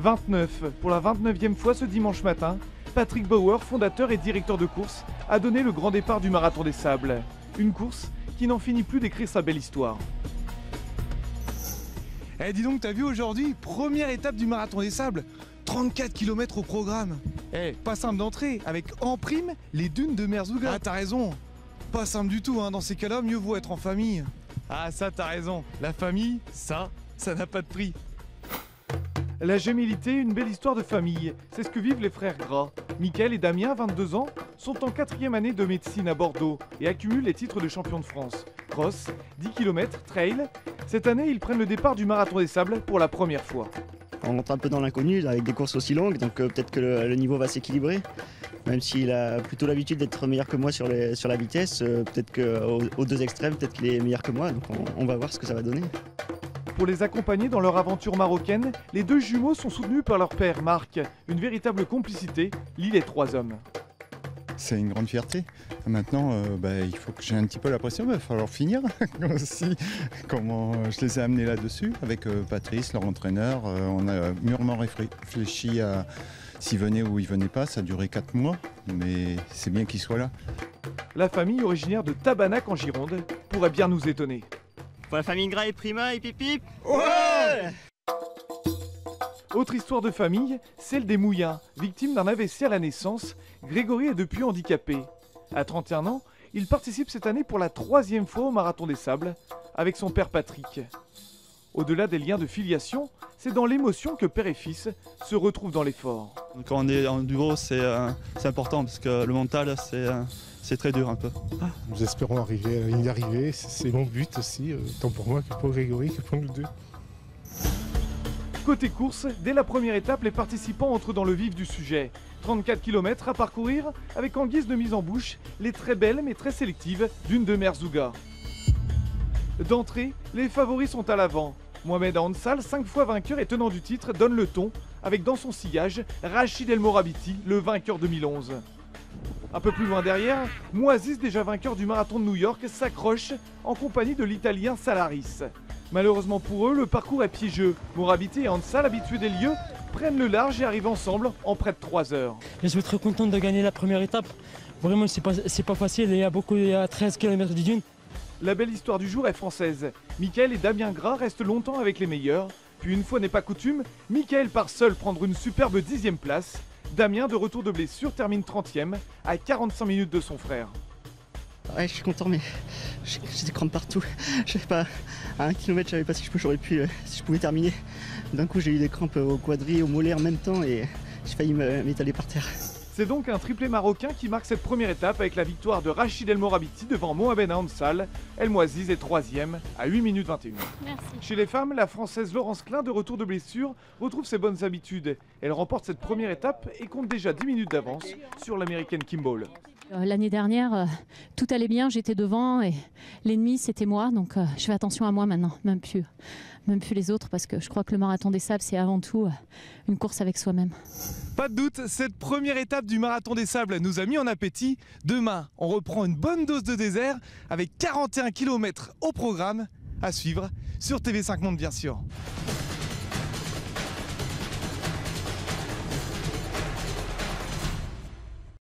29. Pour la 29e fois ce dimanche matin, Patrick Bauer, fondateur et directeur de course, a donné le grand départ du Marathon des Sables. Une course qui n'en finit plus d'écrire sa belle histoire. Eh dis donc, t'as vu aujourd'hui, première étape du Marathon des Sables, 34 km au programme. Eh, pas simple d'entrer, avec en prime les dunes de Merzouga. Ah, t'as raison, pas simple du tout, hein. Dans ces cas-là, mieux vaut être en famille. Ah ça, t'as raison, la famille, ça n'a pas de prix. La gémilité, une belle histoire de famille, c'est ce que vivent les frères Gras. Mickaël et Damien, 22 ans, sont en 4e année de médecine à Bordeaux et accumulent les titres de champion de France. Cross, 10 km, trail. Cette année, ils prennent le départ du Marathon des Sables pour la première fois. On rentre un peu dans l'inconnu avec des courses aussi longues, donc peut-être que le niveau va s'équilibrer. Même s'il a plutôt l'habitude d'être meilleur que moi sur la vitesse, peut-être qu'aux deux extrêmes, peut-être qu'il est meilleur que moi, donc on va voir ce que ça va donner. Pour les accompagner dans leur aventure marocaine, les deux jumeaux sont soutenus par leur père Marc. Une véritable complicité lie les trois hommes. C'est une grande fierté. Maintenant, il faut que j'ai un petit peu la pression, il va falloir finir aussi. Comment je les ai amenés là-dessus avec Patrice, leur entraîneur. On a mûrement réfléchi à s'ils venaient ou ils venaient pas. Ça a duré 4 mois, mais c'est bien qu'ils soient là. La famille originaire de Tabanac en Gironde pourrait bien nous étonner. Pour la famille Gras et Prima et Pipip. Ouais! Autre histoire de famille, celle des Mouillins. Victime d'un AVC à la naissance, Grégory est depuis handicapé. À 31 ans, il participe cette année pour la 3e fois au Marathon des Sables avec son père Patrick. Au-delà des liens de filiation, c'est dans l'émotion que père et fils se retrouvent dans l'effort. Quand on est en duo, c'est important parce que le mental, c'est très dur un peu. Nous espérons arriver à la ligne d'arrivée, c'est mon but aussi, tant pour moi que pour Grégory, que pour nous deux. Côté course, dès la première étape, les participants entrent dans le vif du sujet. 34 km à parcourir avec en guise de mise en bouche les très belles mais très sélectives dunes de Merzouga. D'entrée, les favoris sont à l'avant. Mohamed Ansal, 5 fois vainqueur et tenant du titre, donne le ton avec dans son sillage Rachid El Morabiti, le vainqueur 2011. Un peu plus loin derrière, Moaziz, déjà vainqueur du marathon de New York, s'accroche en compagnie de l'Italien Salaris. Malheureusement pour eux, le parcours est piégeux. Morabiti et Ansal, habitués des lieux, prennent le large et arrivent ensemble en près de 3 heures. Je suis très content de gagner la première étape. Vraiment, c'est pas facile. Il y a 13 km de dunes. La belle histoire du jour est française. Mickaël et Damien Gras restent longtemps avec les meilleurs. Puis une fois n'est pas coutume, Mickaël part seul prendre une superbe 10e place. Damien, de retour de blessure, termine 30e à 45 minutes de son frère. Ouais, je suis content, mais j'ai des crampes partout. Je sais pas, à 1 km, je savais pas si je pouvais terminer. D'un coup, j'ai eu des crampes au quadri, au mollet en même temps et j'ai failli m'étaler par terre. C'est donc un triplé marocain qui marque cette première étape avec la victoire de Rachid El Morabiti devant Mohamed Ansal. El Moaziz est 3e à 8 minutes 21. Merci. Chez les femmes, la Française Laurence Klein, de retour de blessure, retrouve ses bonnes habitudes. Elle remporte cette première étape et compte déjà 10 minutes d'avance sur l'américaine Kimball. L'année dernière, tout allait bien, j'étais devant et l'ennemi c'était moi, donc je fais attention à moi maintenant, même plus les autres, parce que je crois que le Marathon des Sables c'est avant tout une course avec soi-même. Pas de doute, cette première étape du Marathon des Sables nous a mis en appétit. Demain, on reprend une bonne dose de désert avec 41 km au programme à suivre sur TV5 Monde bien sûr.